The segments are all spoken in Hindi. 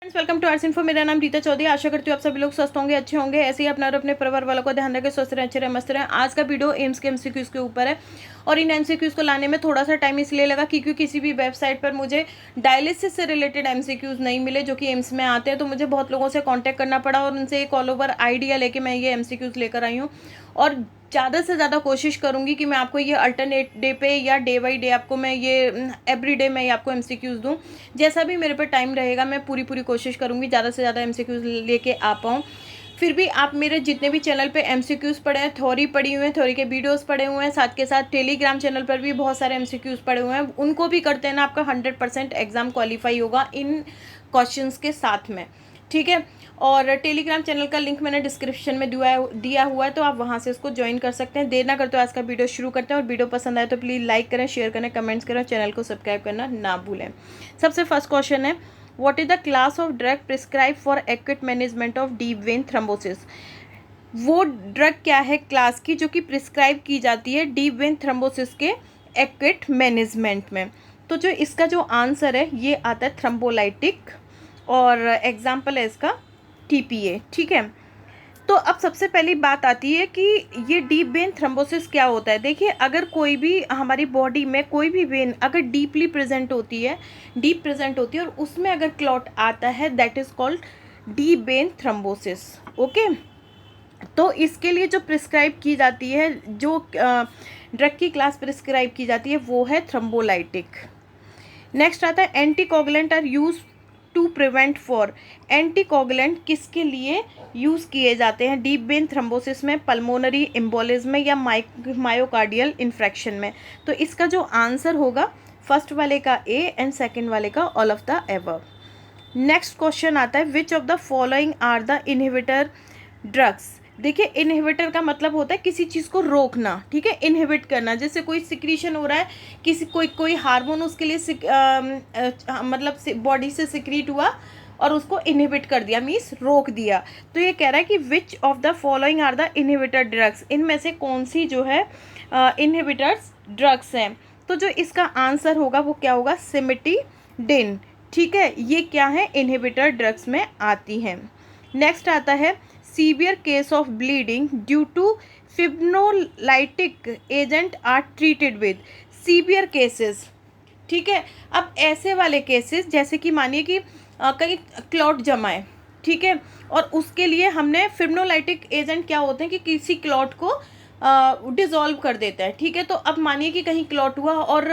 Welcome to arts info. मेरा नाम रीता चौधरी। आशा करती हूँ आप सभी लोग स्वस्थ होंगे, अच्छे होंगे। ऐसे ही अपना और अपने परिवार वालों को ध्यान रखें, स्वस्थ रहें, अच्छे रहें, मस्त रहें। आज का वीडियो एम्स के एमसीक्यूज के ऊपर है और इन एमसीक्यूज को लाने में थोड़ा सा टाइम इसलिए लगा क्योंकि किसी भी वेबसाइट पर मुझे डायलिसिस से रिलेटेड एमसीक्यूज नहीं मिले जो कि एम्स में आते हैं। तो मुझे बहुत लोगों से कॉन्टैक्ट करना पड़ा और उनसे एक ऑल ओवर आइडिया लेके मैं ये एमसीक्यूज लेकर आई हूँ और ज़्यादा से ज़्यादा कोशिश करूँगी कि मैं आपको ये अल्टरनेट डे पे या डे बाई डे आपको मैं ये एवरी डे मैं आपको एमसीक्यूज़ दूँ। जैसा भी मेरे पे टाइम रहेगा मैं पूरी कोशिश करूँगी ज़्यादा से ज़्यादा एमसीक्यूज़ लेके आ पाऊँ। फिर भी आप मेरे जितने भी चैनल पे एमसीक्यूज़ पढ़े हैं, थ्योरी पढ़ी हुई है, थ्योरी के वीडियोस पढ़े हुए हैं, साथ के साथ टेलीग्राम चैनल पर भी बहुत सारे एमसीक्यूज़ पढ़े हुए हैं, उनको भी करते हैं ना, आपका 100% एग्ज़ाम क्वालिफाई होगा इन क्वेश्चंस के साथ में। ठीक है, और टेलीग्राम चैनल का लिंक मैंने डिस्क्रिप्शन में दिया हुआ है, तो आप वहाँ से उसको ज्वाइन कर सकते हैं। देर ना करते हो, आज का वीडियो शुरू करते हैं। और वीडियो पसंद आए तो प्लीज़ लाइक करें, शेयर करें, कमेंट्स करें, चैनल को सब्सक्राइब करना ना भूलें। सबसे फर्स्ट क्वेश्चन है, what is the class of drug prescribe for acute management of deep vein thrombosis. वो ड्रग क्या है क्लास की जो कि प्रिस्क्राइब की जाती है डीप वेन थ्रोम्बोसिस के एक्यूट मैनेजमेंट में। तो जो इसका जो आंसर है ये आता है थ्रोम्बोलाइटिक और एग्जाम्पल है इसका टीपीए। ठीक है, तो अब सबसे पहली बात आती है कि ये डीप वेन थ्रोम्बोसिस क्या होता है। देखिए, अगर कोई भी हमारी बॉडी में कोई भी वेन अगर डीप प्रेजेंट होती है और उसमें अगर क्लॉट आता है, that is called deep vein thrombosis. Okay, तो इसके लिए जो प्रिस्क्राइब की जाती है, जो ड्रग की क्लास प्रिस्क्राइब की जाती है वो है थ्रोम्बोलाइटिक। नेक्स्ट आता है anticoagulant are use to prevent for. Anticoagulant किसके लिए यूज़ किए जाते हैं डीप वेन थ्रोम्बोसिस में, पल्मोनरी एम्बोलिज्म में या मायोकार्डियल इन्फ्रैक्शन में। तो इसका जो आंसर होगा फर्स्ट वाले का ए एंड सेकंड वाले का all of the above. Next question आता है, which of the following are the inhibitor drugs. देखिए, इनहिबिटर का मतलब होता है किसी चीज़ को रोकना। ठीक है, इनहिबिट करना, जैसे कोई सिक्रीशन हो रहा है, किसी कोई हार्मोन उसके लिए मतलब बॉडी से सिक्रीट हुआ और उसको इनहिबिट कर दिया, मीन्स रोक दिया। तो ये कह रहा है कि which of the following are the inhibitor drugs, इनमें से कौन सी जो है इनहिबिटर्स ड्रग्स हैं। तो जो इसका आंसर होगा वो क्या होगा, सिमिटिडिन। ठीक है, ये क्या है, इनहिबिटर ड्रग्स में आती हैं। नेक्स्ट आता है, severe case of bleeding due to fibrinolytic agent are treated with. Severe cases, ठीक है, अब ऐसे वाले केसेस जैसे कि मानिए कि कहीं क्लॉट जमा है, ठीक है, और उसके लिए हमने फिब्रोलाइटिक एजेंट क्या होते हैं कि किसी क्लॉट को डिसॉल्व कर देता है। ठीक है, तो अब मानिए कि कहीं क्लॉट हुआ और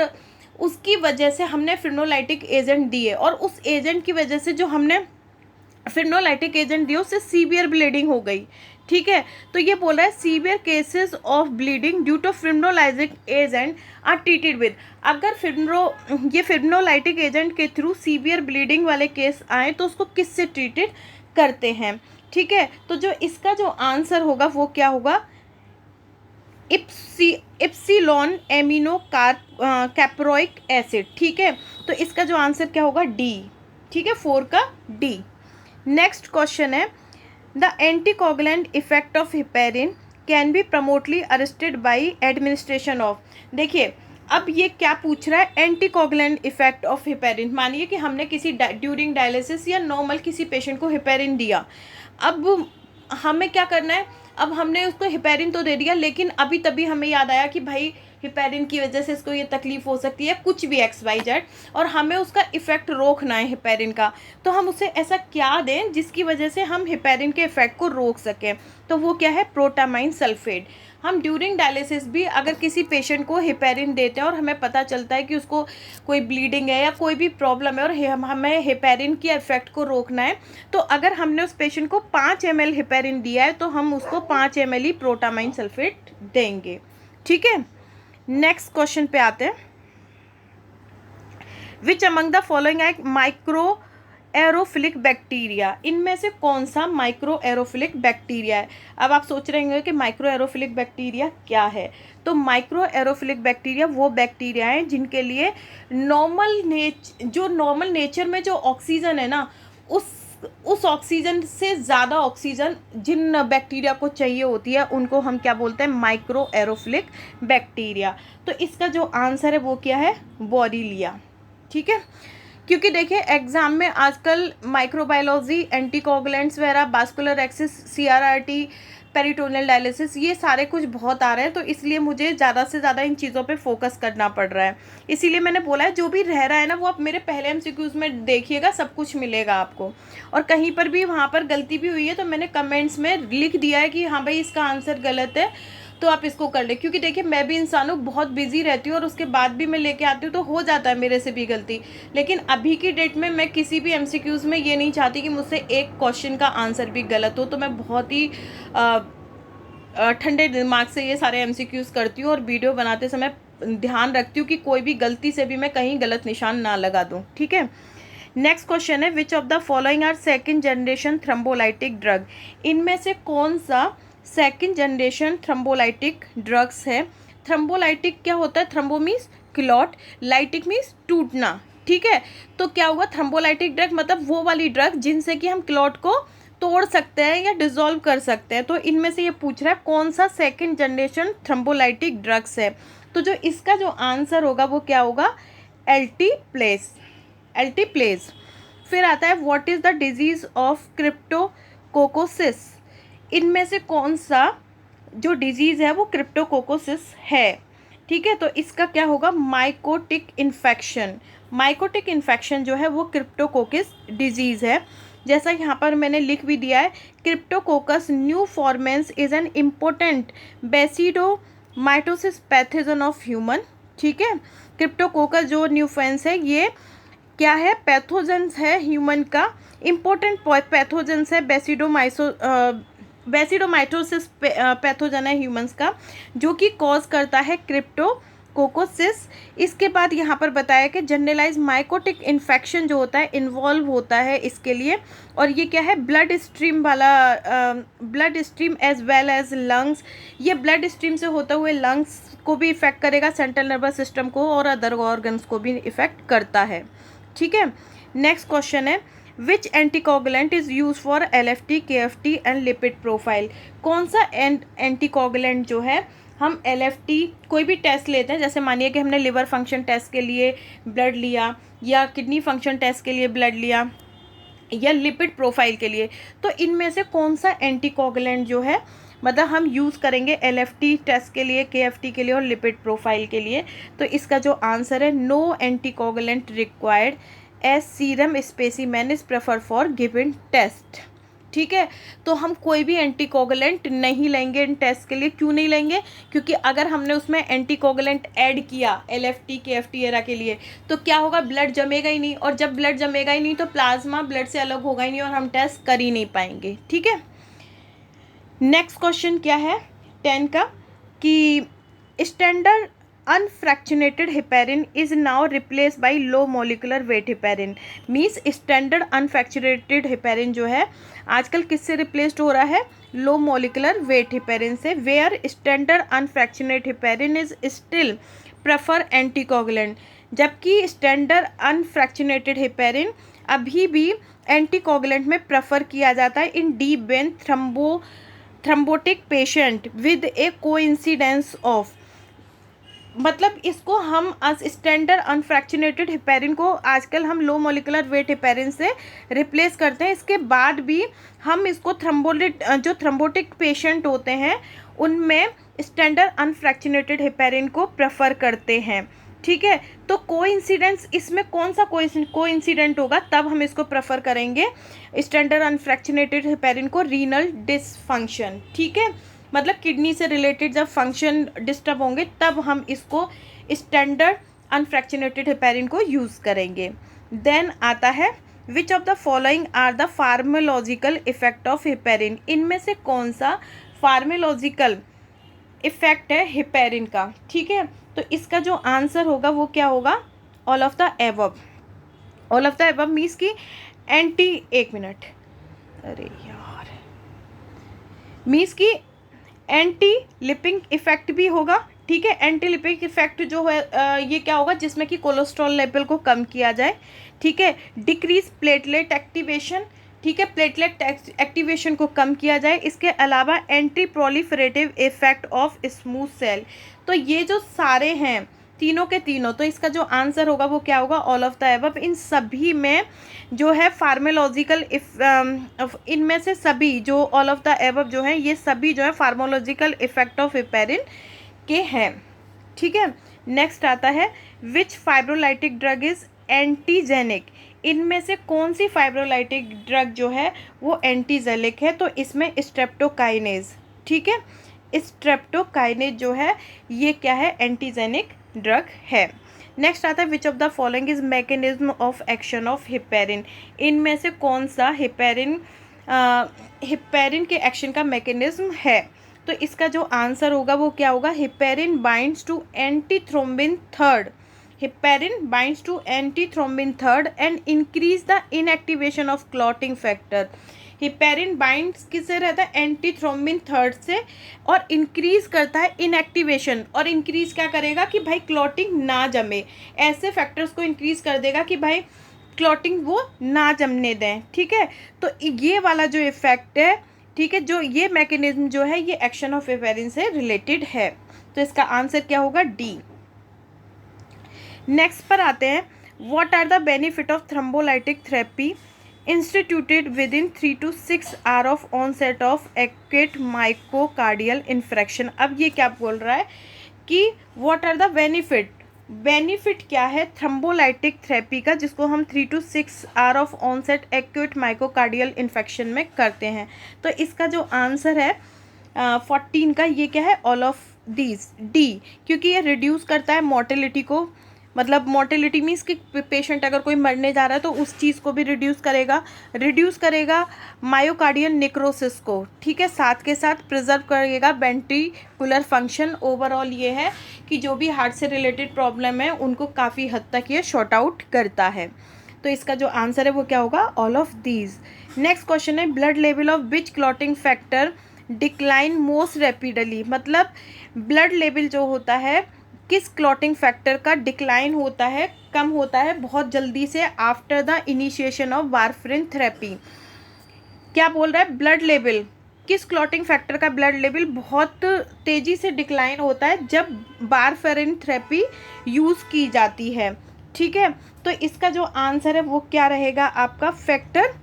उसकी वजह से हमने फिब्रोलाइटिक एजेंट दिए और उस एजेंट की वजह से जो हमने फिब्रोलाइटिक एजेंट दिया उससे सीवियर ब्लीडिंग हो गई। ठीक है, तो ये बोल रहा है severe cases of bleeding due to fibrinolytic agent are treated with. अगर फिब्रोलाइटिक एजेंट के थ्रू सीवियर ब्लीडिंग वाले केस आए तो उसको किससे ट्रीटेड करते हैं। ठीक है, तो जो इसका जो आंसर होगा वो क्या होगा, इप्सिलॉन एमिनो कैप्रोइक एसिड। ठीक है, तो इसका जो आंसर क्या होगा, डी। ठीक है, 4 का डी। नेक्स्ट क्वेश्चन है, the anticoagulant effect of heparin can be प्रमोटली arrested by administration of. देखिए, अब ये क्या पूछ रहा है, एंटीकोगुलेंट इफेक्ट ऑफ हिपेरिन। मानिए कि हमने किसी ड्यूरिंग डायलिसिस या नॉर्मल किसी पेशेंट को हिपेरिन दिया। अब हमें क्या करना है, अब हमने उसको हिपेरिन तो दे दिया, लेकिन अभी तभी हमें याद आया कि भाई हिपेरिन की वजह से इसको ये तकलीफ हो सकती है, कुछ भी XYZ, और हमें उसका इफेक्ट रोकना है हिपेरिन का। तो हम उसे ऐसा क्या दें जिसकी वजह से हम हिपेरिन के इफेक्ट को रोक सकें। तो वो क्या है, प्रोटामाइन सल्फेट। हम ड्यूरिंग डायलिसिस भी अगर किसी पेशेंट को हिपेरिन देते हैं और हमें पता चलता है कि उसको कोई ब्लीडिंग है या कोई भी प्रॉब्लम है और हमें हिपेरिन की इफेक्ट को रोकना है, तो अगर हमने उस पेशेंट को 5 ml हिपेरिन दिया है तो हम उसको 5 ml ही प्रोटामाइन सल्फेट देंगे। ठीक है, नेक्स्ट क्वेश्चन पे आते हैं, विच अमंग द फॉलोइंग है माइक्रो एरोफिलिक बैक्टीरिया। इनमें से कौन सा माइक्रो एरोफिलिक बैक्टीरिया है। अब आप सोच रहे होंगे कि माइक्रो एरोफिलिक बैक्टीरिया क्या है। तो माइक्रो एरोफिलिक बैक्टीरिया वो बैक्टीरिया हैं जिनके लिए नॉर्मल नेचर में जो ऑक्सीजन है ना, उस ऑक्सीजन से ज़्यादा ऑक्सीजन जिन बैक्टीरिया को चाहिए होती है उनको हम क्या बोलते हैं, माइक्रो एरोफिलिक बैक्टीरिया। तो इसका जो आंसर है वो क्या है, बोरिलिया। ठीक है, क्योंकि देखिए एग्जाम में आजकल माइक्रोबायोलॉजी, एंटीकोगुलेंट्स वगैरह, vascular axis, CRRT, peritoneal dialysis, ये सारे कुछ बहुत आ रहे हैं, तो इसलिए मुझे ज़्यादा से ज़्यादा इन चीज़ों पे फोकस करना पड़ रहा है। इसीलिए मैंने बोला है जो भी रह रहा है ना वो आप मेरे पहले एमसीक्यूज़ में देखिएगा, सब कुछ मिलेगा आपको। और कहीं पर भी वहाँ पर गलती भी हुई है तो मैंने कमेंट्स में लिख दिया है कि हाँ भाई इसका आंसर गलत है, तो आप इसको कर ले। क्योंकि देखिए मैं भी इंसान हूँ, बहुत बिजी रहती हूँ और उसके बाद भी मैं लेके आती हूँ तो हो जाता है मेरे से भी गलती। लेकिन अभी की डेट में मैं किसी भी एमसीक्यूज़ में ये नहीं चाहती कि मुझसे एक क्वेश्चन का आंसर भी गलत हो, तो मैं बहुत ही ठंडे दिमाग से ये सारे एमसीक्यूज़ करती हूँ और वीडियो बनाते समय ध्यान रखती हूँ कि कोई भी गलती से भी मैं कहीं गलत निशान ना लगा दूँ। ठीक है, नेक्स्ट क्वेश्चन है which of the following are second generation thrombolytic drug. इनमें से कौन सा सेकेंड जनरेशन थ्रम्बोलाइटिक ड्रग्स है। थ्रम्बोलाइटिक क्या होता है, thrombo means clot, lytic means टूटना। ठीक है, तो क्या हुआ, थ्रम्बोलाइटिक ड्रग मतलब वो वाली ड्रग जिनसे कि हम क्लॉट को तोड़ सकते हैं या डिसॉल्व कर सकते हैं। तो इनमें से ये पूछ रहा है कौन सा सेकेंड जनरेशन थ्रम्बोलाइटिक ड्रग्स है। तो जो इसका जो आंसर होगा वो क्या होगा, एल्टीप्लेस, एल्टीप्लेस। फिर आता है what is the disease of cryptococcosis. इनमें से कौन सा जो डिजीज़ है वो क्रिप्टोकोकोसिस है। ठीक है, तो इसका क्या होगा, माइकोटिक इन्फेक्शन। माइकोटिक इन्फेक्शन जो है वो क्रिप्टोकोकस डिजीज़ है। जैसा यहाँ पर मैंने लिख भी दिया है, cryptococcus neoformans is an important basidiomycetous pathogen of human. ठीक है, क्रिप्टोकोकस जो न्यूफेंस है ये क्या है, पैथोजेंस है ह्यूमन का, इम्पोर्टेंट पैथोजेंस है, बेसिडोमाइटोसिस पैथोजन है ह्यूमंस का, जो कि कॉज करता है क्रिप्टोकोकोसिस। इसके बाद यहाँ पर बताया कि जनरलाइज माइकोटिक इन्फेक्शन जो होता है इन्वॉल्व होता है इसके लिए, और ये क्या है, ब्लड स्ट्रीम वाला, blood stream as well as lungs. ये ब्लड स्ट्रीम से होते हुए लंग्स को भी इफेक्ट करेगा, सेंट्रल नर्वस सिस्टम को और अदर ऑर्गन्स को भी इफेक्ट करता है। ठीक है, नेक्स्ट क्वेश्चन है which anticoagulant is use for LFT, KFT and lipid profile. कौन सा एंटीकोगुलेंट जो है, हम LFT कोई भी टेस्ट लेते हैं, जैसे मानिए कि हमने लिवर फंक्शन टेस्ट के लिए ब्लड लिया या किडनी फंक्शन टेस्ट के लिए ब्लड लिया या लिपिड प्रोफाइल के लिए, तो इनमें से कौन सा एंटीकोगुलेंट जो है मतलब हम यूज़ करेंगे LFT टेस्ट के लिए, KFT के लिए और लिपिड प्रोफाइल के लिए। तो इसका जो आंसर है no anticoagulant required as serum specimen is prefer for given test. ठीक है, तो हम कोई भी एंटीकोगुलेंट नहीं लेंगे इन टेस्ट के लिए। क्यों नहीं लेंगे, क्योंकि अगर हमने उसमें एंटीकोगुलेंट ऐड किया LFT, KFT एरा के लिए तो क्या होगा, ब्लड जमेगा ही नहीं, और जब ब्लड जमेगा ही नहीं तो प्लाज्मा ब्लड से अलग होगा ही नहीं और हम टेस्ट कर ही नहीं पाएंगे। ठीक है, नेक्स्ट क्वेश्चन क्या है 10 का, कि standard unfractionated heparin is now replace by low molecular weight heparin. Means standard unfractionated heparin जो है आजकल किससे रिप्लेस्ड हो रहा है, लो मॉलिकुलर वेट हेपेरिन से। Where standard unfractionated heparin is still prefer anticoagulant, जबकि स्टैंडर्ड अनफ्रैक्शनेटेड हेपेरिन अभी भी एंटीकोगुलेंट में प्रेफर किया जाता है in deep vein thrombotic patient with a coincidence of. मतलब इसको हम स्टैंडर्ड अनफ्रैक्शनेटेड हेपेरिन को आजकल हम लो मॉलिकुलर वेट हेपेरिन से रिप्लेस करते हैं। इसके बाद भी हम इसको जो थ्रम्बोटिक पेशेंट होते हैं उनमें स्टैंडर्ड अनफ्रैक्शनेटेड हेपेरिन को प्रेफर करते हैं। ठीक है, तो कोइंसिडेंस इसमें कौन सा कोइंसिडेंट होगा तब हम इसको प्रेफर करेंगे स्टैंडर्ड अनफ्रैक्शनेटेड हेपेरिन को, रीनल डिसफंक्शन। ठीक है, मतलब किडनी से रिलेटेड जब फंक्शन डिस्टर्ब होंगे तब हम इसको स्टैंडर्ड अनफ्रैक्शनेटेड हेपेरिन को यूज़ करेंगे। देन आता है which of the following are the pharmacological effect of heparin. इनमें से कौन सा फार्माकोलॉजिकल इफेक्ट है हेपेरिन का। ठीक है, तो इसका जो आंसर होगा वो क्या होगा, all of the above. All of the above means की एक मिनट, अरे यार, मीन्स की एंटी लिपिंग इफेक्ट भी होगा। ठीक है, एंटी लिपिंग इफेक्ट जो है ये क्या होगा, जिसमें कि कोलेस्ट्रॉल लेवल को कम किया जाए। ठीक है, डिक्रीज प्लेटलेट एक्टिवेशन। ठीक है, प्लेटलेट एक्टिवेशन को कम किया जाए। इसके अलावा anti proliferative effect of smooth cell. तो ये जो सारे हैं तीनों के तीनों। तो इसका जो आंसर होगा वो क्या होगा, ऑल ऑफ द एबव। इन सभी में जो है फार्मोलॉजिकल इनमें से सभी जो ऑल ऑफ द एबव जो है ये सभी जो है फार्मोलॉजिकल इफेक्ट ऑफ हिपेरिन के हैं। ठीक है, नेक्स्ट आता है विच फाइब्रोलाइटिक ड्रग इज एंटीजेनिक। इनमें से कौन सी फाइब्रोलाइटिक ड्रग जो है वो एंटीजेनिक है, तो इसमें स्ट्रेप्टोकाइनेज। ठीक है, स्ट्रेप्टोकाइनेज जो है ये क्या है, एंटीजेनिक ड्रग है। नेक्स्ट आता है which of the following is mechanism of action of heparin. इनमें से कौन सा हिपेरिन के एक्शन का मैकेनिज्म है, तो इसका जो आंसर होगा वो क्या होगा, heparin binds to antithrombin third. Heparin binds to antithrombin third and increase the inactivation of clotting factor. Heparin binds किससे रहता है, एंटीथ्रोम्बिन थर्ड से, और इंक्रीज करता है इनएक्टिवेशन। और इंक्रीज क्या करेगा कि भाई क्लॉटिंग ना जमे, ऐसे फैक्टर्स को इंक्रीज कर देगा कि भाई क्लॉटिंग वो ना जमने दें। ठीक है, तो ये वाला जो इफेक्ट है, ठीक है, जो ये मैकेनिज्म जो है ये एक्शन ऑफ हिपेरिन से रिलेटेड है। तो इसका आंसर क्या होगा, डी। नेक्स्ट पर आते हैं, what are the benefit of thrombolytic therapy instituted within 3 to 6 hour of onset of acute myocardial infarction. अब ये क्या बोल रहा है कि व्हाट आर द बेनिफिट क्या है थ्रोम्बोलाइटिक थेरेपी का, जिसको हम 3 to 6 hour of onset acute myocardial infection में करते हैं। तो इसका जो आंसर है 14 का, ये क्या है, ऑल ऑफ दीज, डी। क्योंकि ये रिड्यूस करता है मोर्टेलिटी को, मतलब मोर्टेलिटी मीन्स कि पेशेंट अगर कोई मरने जा रहा है तो उस चीज़ को भी रिड्यूस करेगा मायोकार्डियल नेक्रोसिस को। ठीक है, साथ के साथ प्रिजर्व करेगा वेंट्रिकुलर फंक्शन। ओवरऑल ये है कि जो भी हार्ट से रिलेटेड प्रॉब्लम है उनको काफ़ी हद तक ये शॉर्ट आउट करता है। तो इसका जो आंसर है वो क्या होगा, all of these. Next question है blood level of which clotting factor decline most rapidly. मतलब ब्लड लेवल जो होता है किस क्लॉटिंग फैक्टर का डिक्लाइन होता है, कम होता है बहुत जल्दी से after the initiation of warfarin therapy. क्या बोल रहा है, ब्लड लेवल, किस क्लॉटिंग फैक्टर का ब्लड लेवल बहुत तेज़ी से डिक्लाइन होता है जब वारफरिन थेरेपी यूज़ की जाती है। ठीक है, तो इसका जो आंसर है वो क्या रहेगा आपका, फैक्टर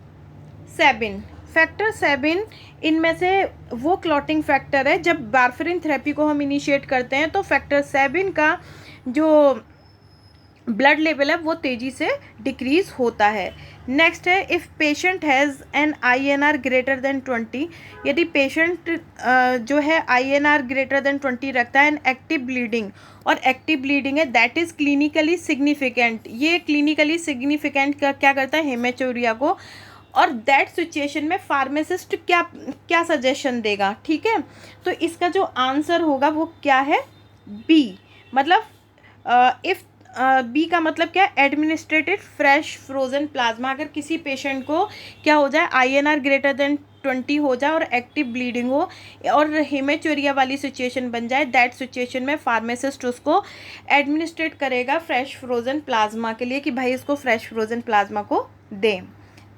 7। फैक्टर 7 इनमें से वो क्लॉटिंग फैक्टर है, जब वारफरिन थेरेपी को हम इनिशिएट करते हैं तो फैक्टर 7 का जो ब्लड लेवल है वो तेज़ी से डिक्रीज़ होता है। नेक्स्ट है if patient has an INR greater than 20। यदि पेशेंट जो है INR ग्रेटर देन 20 रखता है एंड एक्टिव ब्लीडिंग, और एक्टिव ब्लीडिंग है दैट इज़ क्लिनिकली सिग्निफिकेंट। ये क्लिनिकली सिग्निफिकेंट क्या करता है, हेमेचूरिया को। और दैट सिचुएशन में फार्मासिस्ट क्या सजेशन देगा। ठीक है, तो इसका जो आंसर होगा वो क्या है, बी। मतलब इफ़ बी का मतलब क्या है, एडमिनिस्ट्रेटेड फ्रेश फ्रोजन प्लाज्मा। अगर किसी पेशेंट को क्या हो जाए, INR ग्रेटर देन 20 हो जाए और एक्टिव ब्लीडिंग हो और हेमेचूरिया वाली सिचुएशन बन जाए, दैट सिचुएशन में फार्मासिस्ट उसको एडमिनिस्ट्रेट करेगा फ्रेश फ्रोजन प्लाज्मा के लिए कि भाई इसको फ्रेश फ्रोजन प्लाज्मा को दें।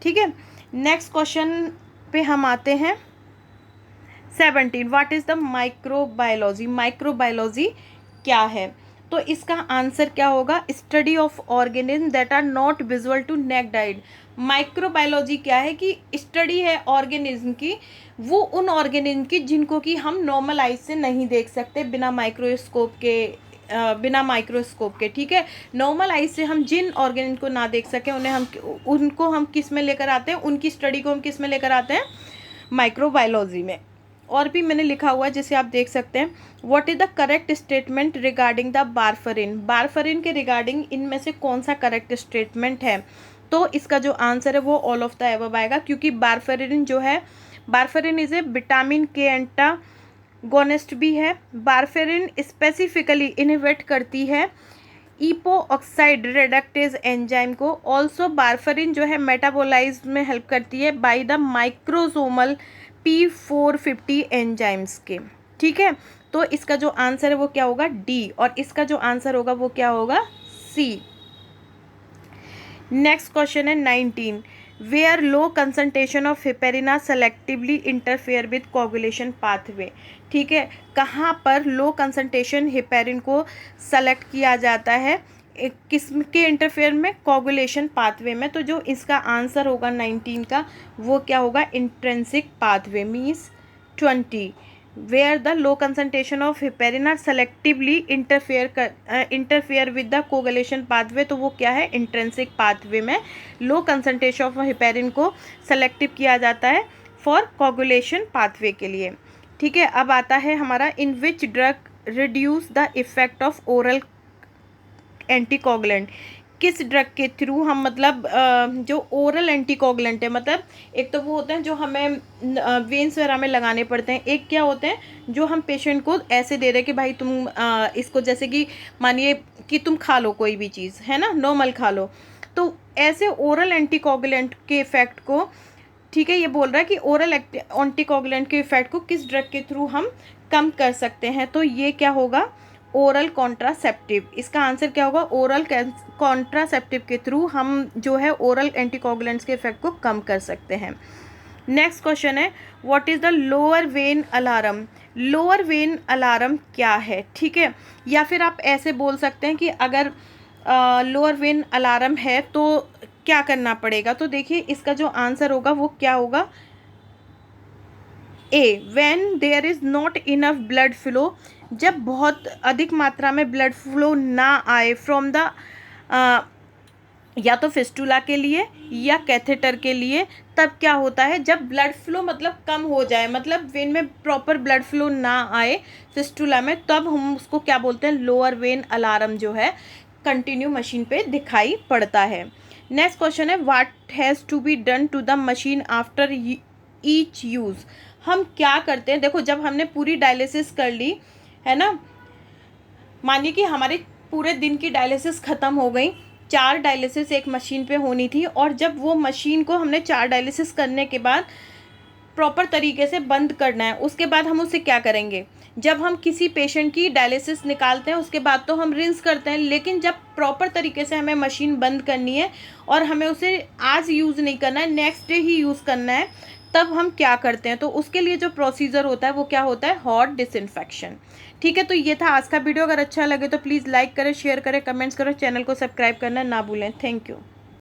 ठीक है, नेक्स्ट क्वेश्चन पे हम आते हैं 17। What is the microbiology. Microbiology क्या है, तो इसका आंसर क्या होगा, study of organism that are not visual to naked eye. Microbiology क्या है कि स्टडी है ऑर्गेनिज्म की, वो उन ऑर्गेनिज्म की जिनको कि हम नॉर्मल आइज से नहीं देख सकते बिना माइक्रोस्कोप के। ठीक है, नॉर्मल आइज से हम जिन ऑर्गेनिज्म को ना देख सकें उनको हम किस में लेकर आते हैं, उनकी स्टडी को हम किस में लेकर आते हैं, माइक्रोबायोलॉजी में। और भी मैंने लिखा हुआ है जिसे आप देख सकते हैं, what is the correct statement regarding the warfarin. Warfarin के रिगार्डिंग इनमें से कौन सा करेक्ट स्टेटमेंट है, तो इसका जो आंसर है वो ऑल ऑफ द एबव आएगा। क्योंकि वारफरिन जो है, वारफरिन इज ए विटामिन के एंटागोनिस्ट भी है। वारफरिन स्पेसिफिकली इनहिबिट करती है ईपो ऑक्साइड रिडक्टेज एंजाइम को। ऑल्सो वारफरिन जो है मेटाबोलाइज में हेल्प करती है by the microsomal P450 enzymes के। ठीक है, तो इसका जो आंसर है वो क्या होगा, डी। और इसका जो आंसर होगा वो क्या होगा, सी। नेक्स्ट क्वेश्चन है 19। Where low concentration of heparin are selectively interfere with coagulation pathway. ठीक है, कहाँ पर लो कंसंट्रेशन हेपेरिन को सेलेक्ट किया जाता है, एक किस्म के इंटरफेयर में, कोगुलेशन पाथवे में। तो जो इसका आंसर होगा 19 का, वो क्या होगा, intrinsic pathway means 20, where the low concentration of heparin are selectively interfere with the coagulation pathway. तो वो क्या है, इंट्रिंसिक पाथवे में लो कंसंट्रेशन ऑफ हेपेरिन को सेलेक्टिव किया जाता है फॉर कोगुलेशन पाथवे के लिए। ठीक है, अब आता है हमारा, in which drug reduce the effect of oral anticoagulant. किस ड्रग के थ्रू हम, मतलब जो ओरल एंटीकोगुलेंट है, मतलब एक तो वो होते हैं जो हमें वेन्स वगैरह में लगाने पड़ते हैं, एक क्या होते हैं जो हम पेशेंट को ऐसे दे रहे हैं कि भाई तुम इसको, जैसे कि मानिए कि तुम खा लो कोई भी चीज़, है ना, नॉर्मल खा लो। तो ऐसे ओरल एंटीकोगुलेंट के इफेक्ट को, ठीक है, ये बोल रहा है कि ओरल एंटीकोगुलेंट के इफेक्ट को किस ड्रग के थ्रू हम कम कर सकते हैं। तो ये क्या होगा, ओरल कॉन्ट्रासेप्टिव। इसका आंसर क्या होगा, ओरल कॉन्ट्रासेप्टिव के थ्रू हम जो है ओरल एंटीकोगुलेंट्स के इफेक्ट को कम कर सकते हैं। नेक्स्ट क्वेश्चन है, what is the lower when alarm. Lower when alarm क्या है, ठीक है, या फिर आप ऐसे बोल सकते हैं कि अगर लोअर वेन अलार्म है तो क्या करना पड़ेगा। तो देखिए इसका जो आंसर होगा वो क्या होगा, a, when there is not enough blood flow. जब बहुत अधिक मात्रा में ब्लड फ्लो ना आए फ्रॉम द या तो फिस्टुला के लिए या कैथेटर के लिए, तब क्या होता है, जब ब्लड फ्लो मतलब कम हो जाए, मतलब वेन में प्रॉपर ब्लड फ्लो ना आए फिस्टुला में, तब हम उसको क्या बोलते हैं, लोअर वेन अलार्म जो है कंटिन्यू मशीन पे दिखाई पड़ता है। नेक्स्ट क्वेश्चन है, what has to be done to the machine after each use. हम क्या करते हैं, देखो जब हमने पूरी डायलिसिस कर ली है ना, मानिए कि हमारे पूरे दिन की डायलिसिस ख़त्म हो गई, 4 डायलिसिस एक मशीन पे होनी थी, और जब वो मशीन को हमने 4 डायलिसिस करने के बाद प्रॉपर तरीके से बंद करना है, उसके बाद हम उसे क्या करेंगे, जब हम किसी पेशेंट की डायलिसिस निकालते हैं उसके बाद तो हम रिंस करते हैं, लेकिन जब प्रॉपर तरीके से हमें मशीन बंद करनी है और हमें उसे आज यूज़ नहीं करना है, नेक्स्ट डे ही यूज़ करना है, तब हम क्या करते हैं। तो उसके लिए जो प्रोसीजर होता है वो क्या होता है, हॉट डिसइंफेक्शन। ठीक है, तो ये था आज का वीडियो। अगर अच्छा लगे तो प्लीज़ लाइक करें, शेयर करें, कमेंट्स करें, चैनल को सब्सक्राइब करना ना भूलें। Thank you.